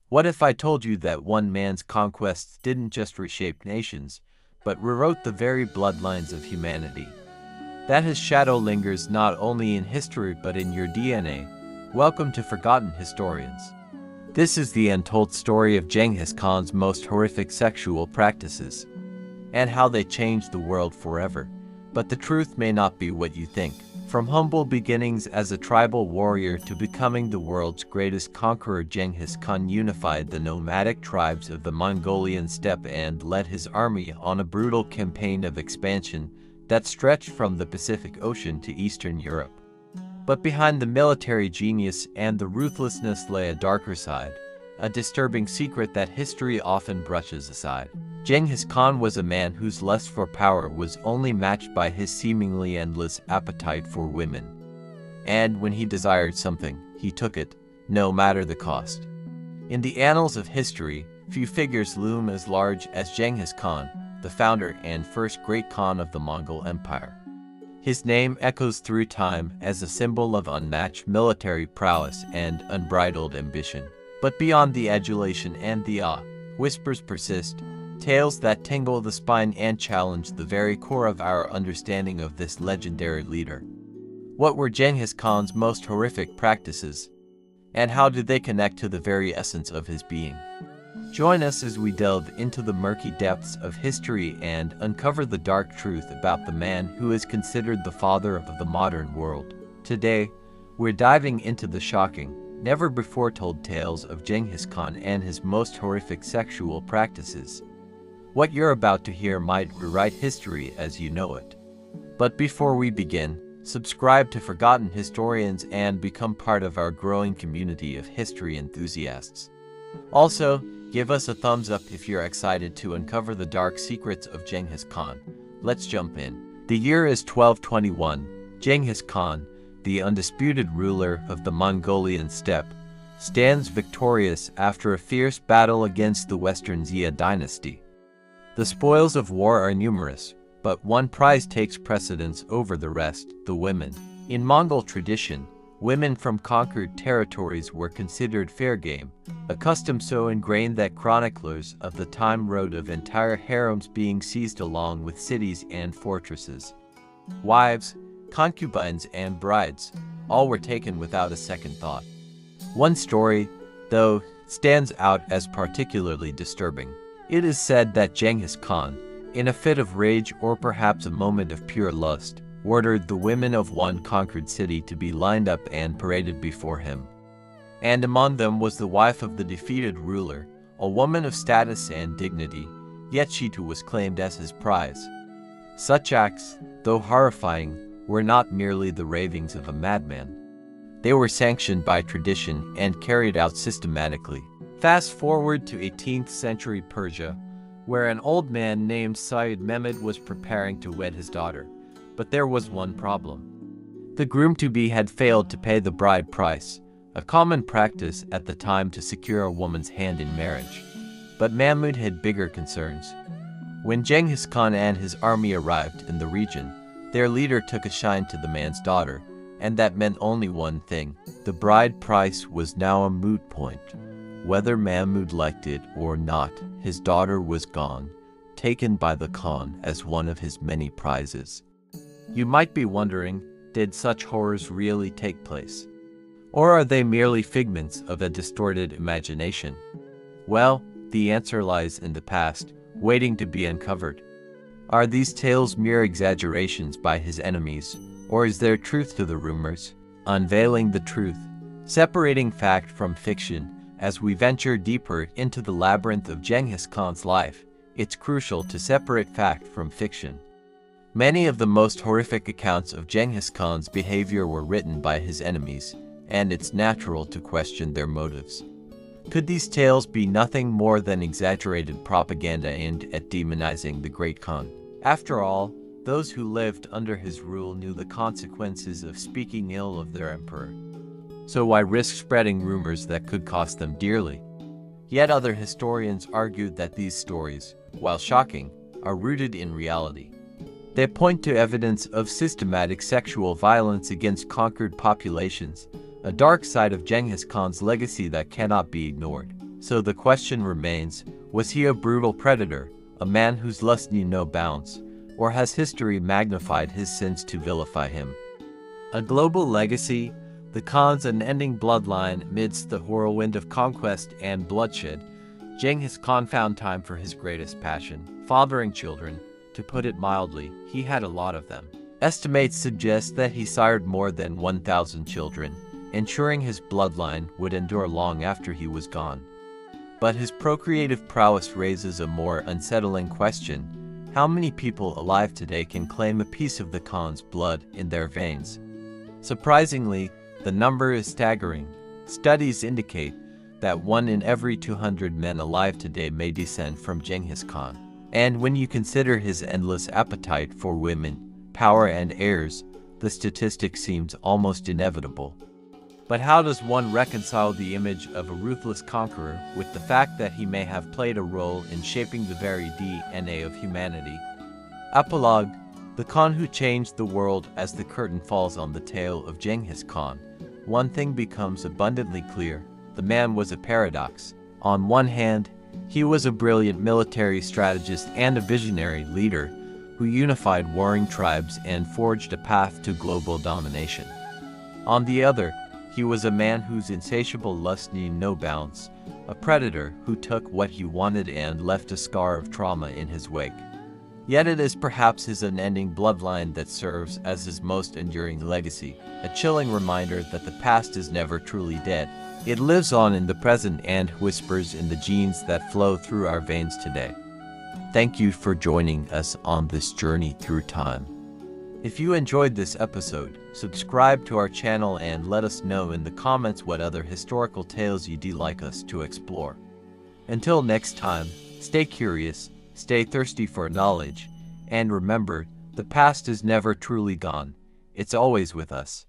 What if I told you that one man's conquests didn't just reshape nations, but rewrote the very bloodlines of humanity? That his shadow lingers not only in history but in your DNA. Welcome to Forgotten Historians. This is the untold story of Genghis Khan's most horrific sexual practices, and how they changed the world forever. But the truth may not be what you think. From humble beginnings as a tribal warrior to becoming the world's greatest conqueror, Genghis Khan unified the nomadic tribes of the Mongolian steppe and led his army on a brutal campaign of expansion that stretched from the Pacific Ocean to Eastern Europe. But behind the military genius and the ruthlessness lay a darker side, a disturbing secret that history often brushes aside. Genghis Khan was a man whose lust for power was only matched by his seemingly endless appetite for women. And when he desired something, he took it, no matter the cost. In the annals of history, few figures loom as large as Genghis Khan, the founder and first great Khan of the Mongol Empire. His name echoes through time as a symbol of unmatched military prowess and unbridled ambition. But beyond the adulation and the awe, whispers persist, tales that tingle the spine and challenge the very core of our understanding of this legendary leader. What were Genghis Khan's most horrific practices? And how did they connect to the very essence of his being? Join us as we delve into the murky depths of history and uncover the dark truth about the man who is considered the father of the modern world. Today, we're diving into the shocking, never-before-told tales of Genghis Khan and his most horrific sexual practices. What you're about to hear might rewrite history as you know it. But before we begin, subscribe to Forgotten Historians and become part of our growing community of history enthusiasts. Also, give us a thumbs up if you're excited to uncover the dark secrets of Genghis Khan. Let's jump in. The year is 1221. Genghis Khan, the undisputed ruler of the Mongolian steppe, stands victorious after a fierce battle against the Western Xia dynasty. The spoils of war are numerous, but one prize takes precedence over the rest: the women. In Mongol tradition, women from conquered territories were considered fair game, a custom so ingrained that chroniclers of the time wrote of entire harems being seized along with cities and fortresses. Wives, concubines, and brides, all were taken without a second thought. One story, though, stands out as particularly disturbing. It is said that Genghis Khan, in a fit of rage or perhaps a moment of pure lust, ordered the women of one conquered city to be lined up and paraded before him. And among them was the wife of the defeated ruler, a woman of status and dignity, yet she too was claimed as his prize. Such acts, though horrifying, were not merely the ravings of a madman. They were sanctioned by tradition and carried out systematically. Fast forward to 18th century Persia, where an old man named Sayyid Mehmed was preparing to wed his daughter. But there was one problem. The groom-to-be had failed to pay the bride price, a common practice at the time to secure a woman's hand in marriage. But Mahmud had bigger concerns. When Genghis Khan and his army arrived in the region, their leader took a shine to the man's daughter, and that meant only one thing: the bride price was now a moot point. Whether Mahmud liked it or not, his daughter was gone, taken by the Khan as one of his many prizes. You might be wondering, did such horrors really take place? Or are they merely figments of a distorted imagination? Well, the answer lies in the past, waiting to be uncovered. Are these tales mere exaggerations by his enemies, or is there truth to the rumors? Unveiling the truth, separating fact from fiction. As we venture deeper into the labyrinth of Genghis Khan's life, it's crucial to separate fact from fiction. Many of the most horrific accounts of Genghis Khan's behavior were written by his enemies, and it's natural to question their motives. Could these tales be nothing more than exaggerated propaganda aimed at demonizing the great Khan? After all, those who lived under his rule knew the consequences of speaking ill of their emperor. So why risk spreading rumors that could cost them dearly? Yet other historians argued that these stories, while shocking, are rooted in reality. They point to evidence of systematic sexual violence against conquered populations, a dark side of Genghis Khan's legacy that cannot be ignored. So the question remains, was he a brutal predator, a man whose lust knew no bounds, or has history magnified his sins to vilify him? A global legacy, the Khan's unending bloodline amidst the whirlwind of conquest and bloodshed, Genghis Khan found time for his greatest passion, fathering children. To put it mildly, he had a lot of them. Estimates suggest that he sired more than 1,000 children, ensuring his bloodline would endure long after he was gone. But his procreative prowess raises a more unsettling question. How many people alive today can claim a piece of the Khan's blood in their veins? Surprisingly, the number is staggering. Studies indicate that 1 in every 200 men alive today may descend from Genghis Khan. And when you consider his endless appetite for women, power, and heirs, the statistic seems almost inevitable. But how does one reconcile the image of a ruthless conqueror with the fact that he may have played a role in shaping the very DNA of humanity? Epilogue: the Khan who changed the world. As the curtain falls on the tale of Genghis Khan, one thing becomes abundantly clear. The man was a paradox. On one hand, he was a brilliant military strategist and a visionary leader who unified warring tribes and forged a path to global domination. On the other, he was a man whose insatiable lust knew no bounds, a predator who took what he wanted and left a scar of trauma in his wake. Yet it is perhaps his unending bloodline that serves as his most enduring legacy, a chilling reminder that the past is never truly dead. It lives on in the present and whispers in the genes that flow through our veins today. Thank you for joining us on this journey through time. If you enjoyed this episode, subscribe to our channel and let us know in the comments what other historical tales you'd like us to explore. Until next time, stay curious, stay thirsty for knowledge, and remember, the past is never truly gone. It's always with us.